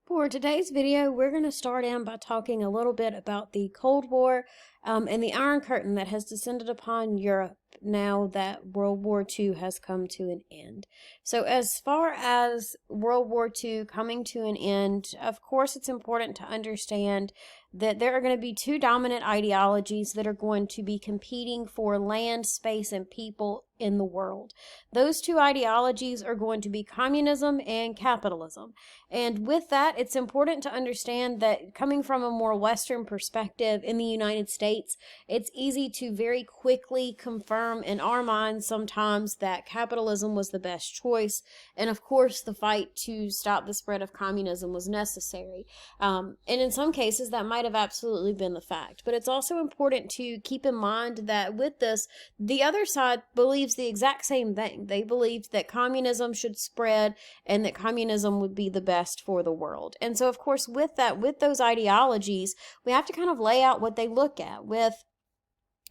For today's video, we're going to start in by talking a little bit about the Cold War and the Iron Curtain that has descended upon Europe now that World War II has come to an end. So as far as World War II coming to an end, of course it's important to understand that there are going to be two dominant ideologies that are going to be competing for land, space, and people in the world. Those two ideologies are going to be communism and capitalism. And with that, it's important to understand that coming from a more Western perspective in the United States, it's easy to very quickly confirm in our minds sometimes that capitalism was the best choice. And of course, the fight to stop the spread of communism was necessary. And in some cases, that might have absolutely been the fact. But it's also important to keep in mind that with this, the other side believes the exact same thing. They believed that communism should spread and that communism would be the best for the world. And so, of course, with that, with those ideologies, we have to kind of lay out what they look at. With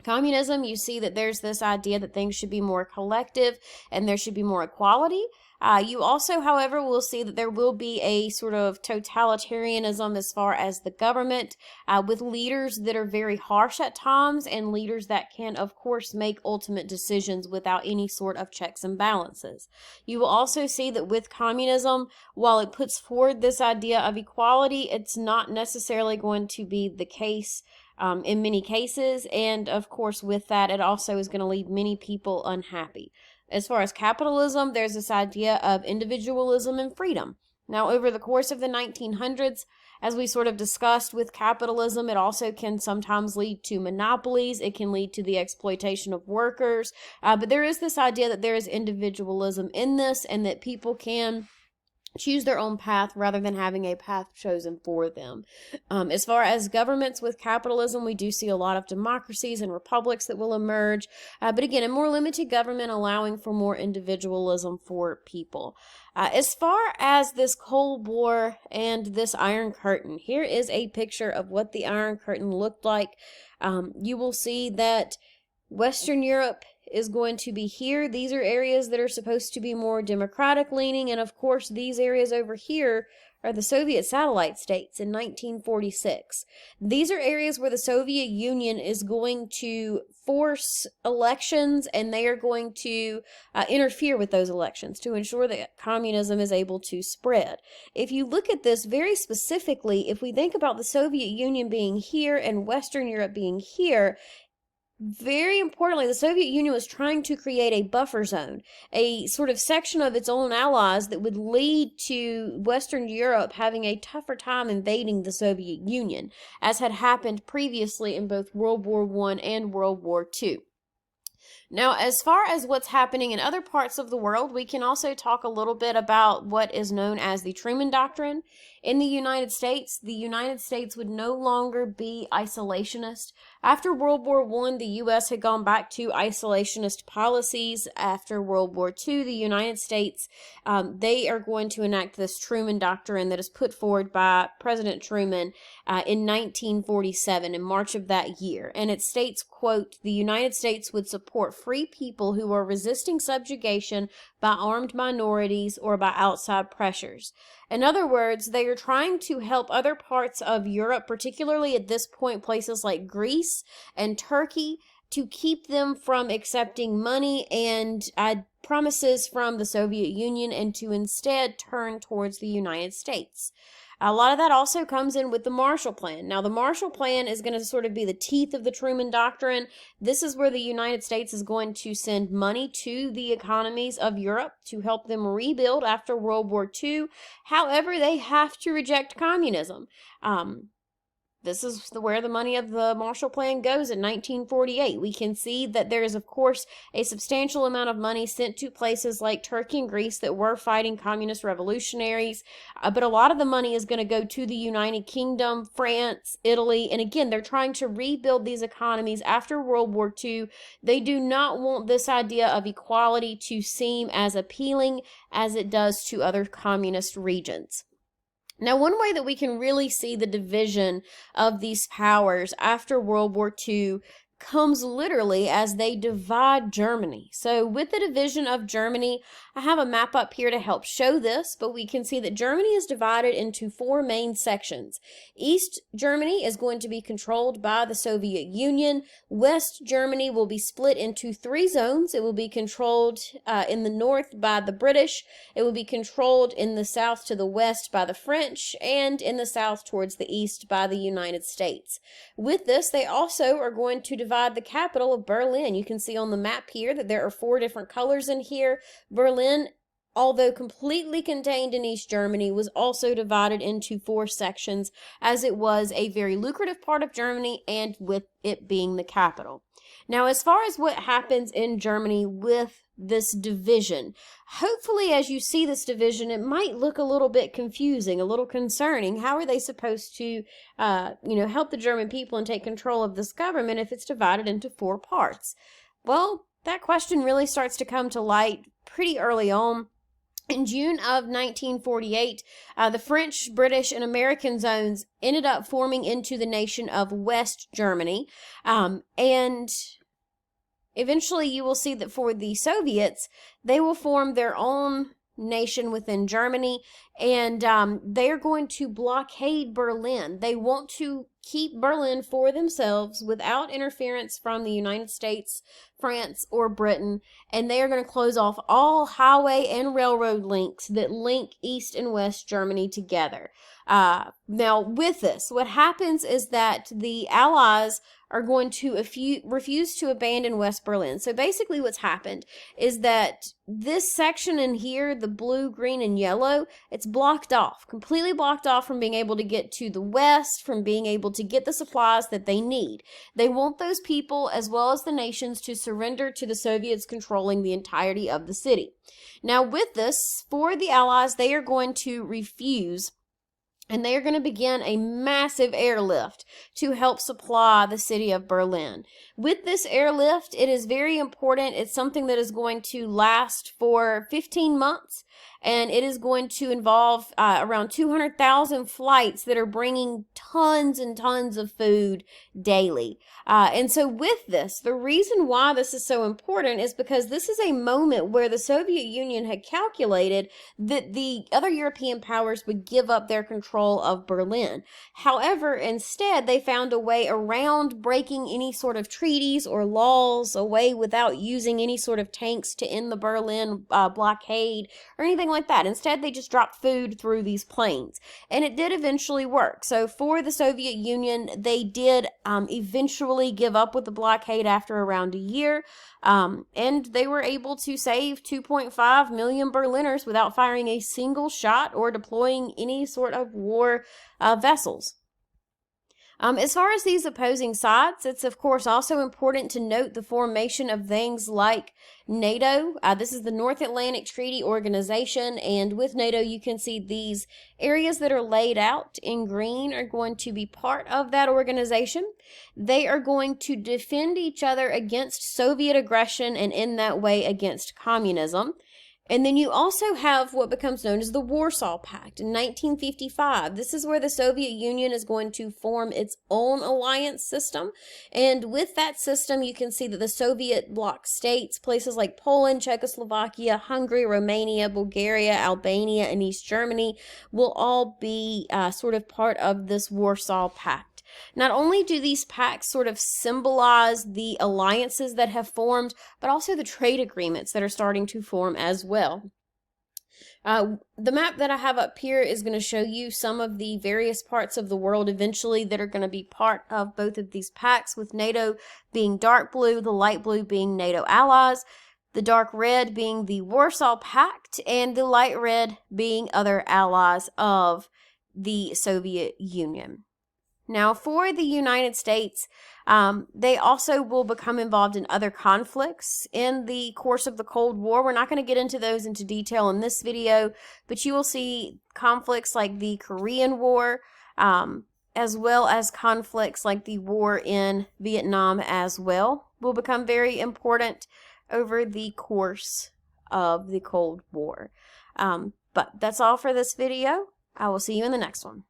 communism, you see that there's this idea that things should be more collective and there should be more equality. You also, however, will see that there will be a sort of totalitarianism as far as the government, with leaders that are very harsh at times and leaders that can, of course, make ultimate decisions without any sort of checks and balances. You will also see that with communism, while it puts forward this idea of equality, it's not necessarily going to be the case in many cases. And of course, with that, it also is going to leave many people unhappy. As far as capitalism, there's this idea of individualism and freedom. Now, over the course of the 1900s, as we sort of discussed with capitalism, it also can sometimes lead to monopolies. It can lead to the exploitation of workers. But there is this idea that there is individualism in this and that people can choose their own path rather than having a path chosen for them. As far as governments with capitalism, we do see a lot of democracies and republics that will emerge, but again, a more limited government allowing for more individualism for people. As far as this Cold War and this Iron Curtain, here is a picture of what the Iron Curtain looked like. You will see that Western Europe is going to be here. These are areas that are supposed to be more democratic leaning, and of course these areas over here are the Soviet satellite states in 1946. These are areas where the Soviet Union is going to force elections, and they are going to interfere with those elections to ensure that communism is able to spread. If you look at this very specifically, if we think about the Soviet Union being here and Western Europe being here, very importantly, the Soviet Union was trying to create a buffer zone, a sort of section of its own allies that would lead to Western Europe having a tougher time invading the Soviet Union, as had happened previously in both World War I and World War II. Now, as far as what's happening in other parts of the world, we can also talk a little bit about what is known as the Truman Doctrine. In the United States would no longer be isolationist. After World War I, the U.S. had gone back to isolationist policies. After World War II, the United States, they are going to enact this Truman Doctrine that is put forward by President Truman in 1947, in March of that year. And it states, quote, "The United States would support free people who are resisting subjugation by armed minorities or by outside pressures." In other words, they are trying to help other parts of Europe, particularly at this point places like Greece and Turkey, to keep them from accepting money and promises from the Soviet Union and to instead turn towards the United States. A lot of that also comes in with the Marshall Plan. Now, the Marshall Plan is going to sort of be the teeth of the Truman Doctrine. This is where the United States is going to send money to the economies of Europe to help them rebuild after World War II. However, they have to reject communism. This is where the money of the Marshall Plan goes in 1948. We can see that there is, of course, a substantial amount of money sent to places like Turkey and Greece that were fighting communist revolutionaries, but a lot of the money is going to go to the United Kingdom, France, Italy, and again, they're trying to rebuild these economies after World War II. They do not want this idea of equality to seem as appealing as it does to other communist regions. Now, one way that we can really see the division of these powers after World War II comes literally as they divide Germany. So with the division of Germany, I have a map up here to help show this, but we can see that Germany is divided into 4 main sections. East Germany is going to be controlled by the Soviet Union. West Germany will be split into 3 zones. It will be controlled in the north by the British. It will be controlled in the south to the west by the French, and in the south towards the east by the United States. With this, they also are going to divide the capital of Berlin. You can see on the map here that there are 4 different colors in here. Berlin, although completely contained in East Germany, was also divided into 4 sections, as it was a very lucrative part of Germany and with it being the capital. Now, as far as what happens in Germany with this division, hopefully as you see this division, it might look a little bit confusing, a little concerning. How are they supposed to, help the German people and take control of this government if it's divided into 4 parts? Well, that question really starts to come to light pretty early on. In June of 1948, the French, British, and American zones ended up forming into the nation of West Germany, and eventually you will see that for the Soviets, they will form their own nation within Germany, and they are going to blockade Berlin. They want to keep Berlin for themselves without interference from the United States, France, or Britain, and they are going to close off all highway and railroad links that link East and West Germany together. Now, with this, what happens is that the Allies are going to refuse to abandon West Berlin. So basically what's happened is that this section in here, the blue, green, and yellow, it's blocked off, completely blocked off from being able to get to the west, from being able to get the supplies that they need. They want those people, as well as the nations, to surrender to the Soviets controlling the entirety of the city. Now with this, for the Allies, they are going to refuse, and they are going to begin a massive airlift to help supply the city of Berlin. With this airlift, it is very important. It's something that is going to last for 15 months, and it is going to involve around 200,000 flights that are bringing tons and tons of food daily. And so with this, the reason why this is so important is because this is a moment where the Soviet Union had calculated that the other European powers would give up their control of Berlin. However, instead, they found a way around breaking any sort of treaties or laws, a way without using any sort of tanks to end the Berlin blockade or anything like that. Instead, they just dropped food through these planes, and it did eventually work. So for the Soviet Union, they did eventually give up with the blockade after around a year, and they were able to save 2.5 million Berliners without firing a single shot or deploying any sort of war vessels. As far as these opposing sides, it's of course also important to note the formation of things like NATO. This is the North Atlantic Treaty Organization, and with NATO you can see these areas that are laid out in green are going to be part of that organization. They are going to defend each other against Soviet aggression and in that way against communism. And then you also have what becomes known as the Warsaw Pact in 1955. This is where the Soviet Union is going to form its own alliance system. And with that system, you can see that the Soviet bloc states, places like Poland, Czechoslovakia, Hungary, Romania, Bulgaria, Albania, and East Germany will all be sort of part of this Warsaw Pact. Not only do these pacts sort of symbolize the alliances that have formed, but also the trade agreements that are starting to form as well. The map that I have up here is going to show you some of the various parts of the world eventually that are going to be part of both of these pacts, with NATO being dark blue, the light blue being NATO allies, the dark red being the Warsaw Pact, and the light red being other allies of the Soviet Union. Now, for the United States, they also will become involved in other conflicts in the course of the Cold War. We're not going to get into those into detail in this video, but you will see conflicts like the Korean War, as well as conflicts like the war in Vietnam as well, will become very important over the course of the Cold War. But that's all for this video. I will see you in the next one.